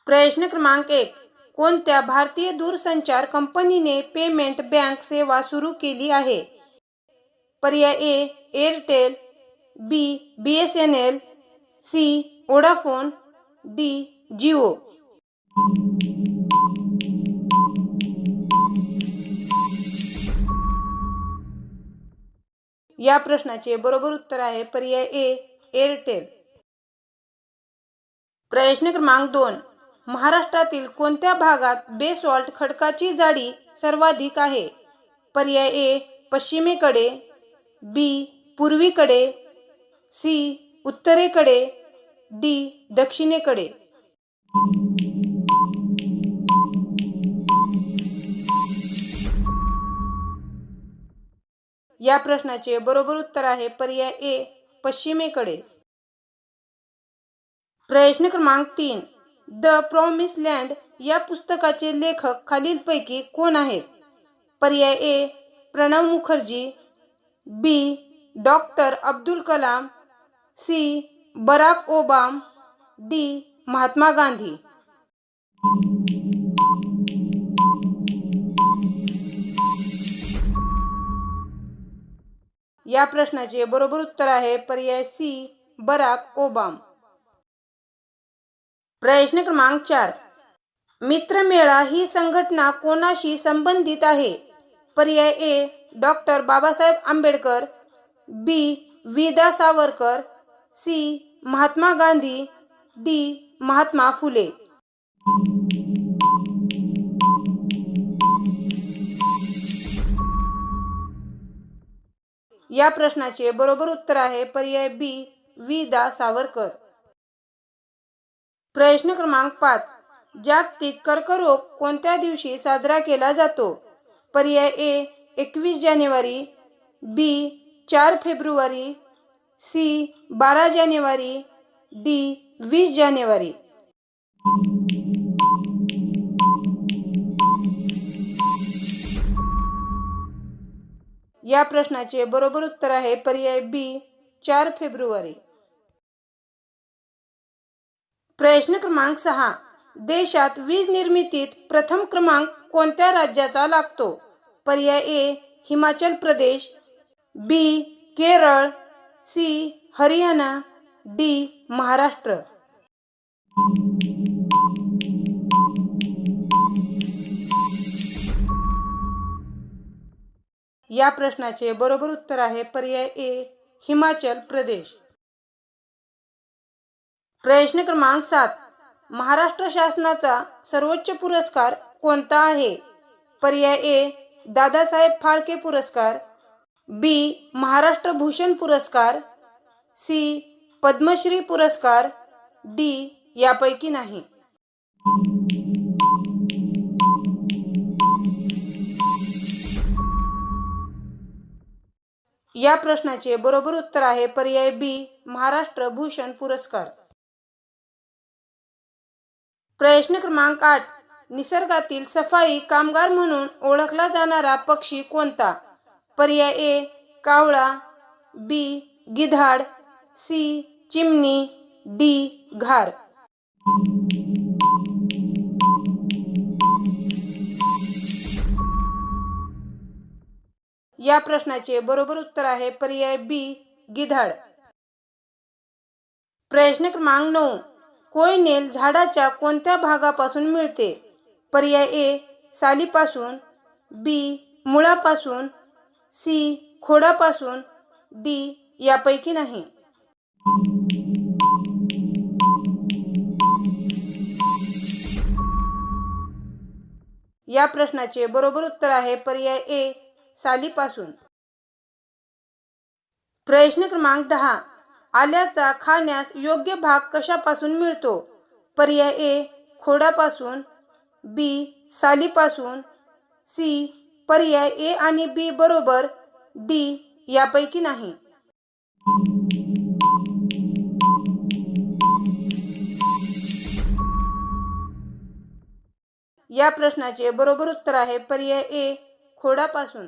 प्रश्न क्रमांक 1. कोणत्या भारतीय दूरसंचार कंपनीने पेमेंट बँक सेवा सुरू केली आहे? पर्याय A Airtel, B BSNL, C Vodafone, D Jio. या प्रश्नाचे बरोबर उत्तर आहे पर्याय ए एअरटेल. प्रश्न क्रमांक 2. महाराष्ट्रातील कोणत्या भागात बेसॉल्ट खडकाची जाडी सर्वाधिक आहे? पर्याय ए पश्चिमेकडे, बी पूर्वीकडे, सी उत्तरेकडे, डी दक्षिणेकडे. या प्रश्नाचे बरोबर उत्तर आहे पर्याय ए पश्चिमेकडे. प्रश्न क्रमांक 3. द प्रॉमिस लँड या पुस्तकाचे लेखक खालीलपैकी कोण आहेत? पर्याय A Pranab Mukherjee, B doctor Abdul Kalam, C Barack Obama, D Mahatma Gandhi. या प्रश्नाचे बरोबर उत्तर आहे पर्याय सी बराक ओबामा. प्रश्न क्रमांक 4. मित्रमेळा ही संघटना कोणाशी संबंधित आहे? पर्याय ए डॉक्टर बाबासाहेब आंबेडकर, बी वि.दा. Savarkar, C Mahatma Gandhi, D Mahatma Phule. या प्रश्नाचे बरोबर उत्तर आहे पर्याय बी वि.दा. सावरकर. प्रश्न क्रमांक 5. जागतिक कर्करोग कोणत्या दिवशी साजरा केला जातो? पर्याय ए 21 जानेवारी, बी 4 फेब्रुवारी, सी 12 जानेवारी, डी 20 जानेवारी. या प्रश्नाचे बरोबर उत्तर आहे पर्याय बी 4 फेब्रुवारी. प्रश्न क्रमांक 6. देशात वीज निर्मितीत प्रथम क्रमांक कोणत्या राज्याचा लागतो? पर्याय ए हिमाचल प्रदेश, बी केरळ, सी हरियाणा, डी महाराष्ट्र. या प्रश्नाचे बरोबर उत्तर आहे पर्याय ए हिमाचल प्रदेश. प्रश्न क्रमांक 7. महाराष्ट्र शासनाचा सर्वोच्च पुरस्कार कोणता आहे? पर्याय ए दादासाहेब फाळके पुरस्कार, बी महाराष्ट्र भूषण पुरस्कार, सी पद्मश्री पुरस्कार, डी यापैकी नाही. या प्रश्नाचे बरोबर उत्तर आहे पर्याय बी महाराष्ट्र भूषण पुरस्कार. प्रश्न क्रमांक 8. निसर्गातील सफाई कामगार म्हणून ओळखला जाणारा पक्षी कोणता? पर्याय ए कावळा, बी गिधाड, सी चिमणी, डी घार. या प्रश्नाचे बरोबर उत्तर आहे पर्याय बी गिधाड. प्रश्न क्रमांक 9. कोयनेल झाडाच्या कोणत्या भागापासून मिळते? पर्याय ए सालीपासून, बी मुळापासून, सी खोडापासून, डी यापैकी नाही. या प्रश्नाचे बरोबर उत्तर आहे पर्याय ए सालीपासून. प्रश्न क्रमांक 10. आल्याचा खाण्यास योग्य भाग कशापासून मिळतो? पर्याय ए खोडापासून, बी सालीपासून, सी पर्याय ए आणि बी बरोबर, डी यापैकी नाही. या प्रश्नाचे बरोबर उत्तर आहे पर्याय ए खोडापासून.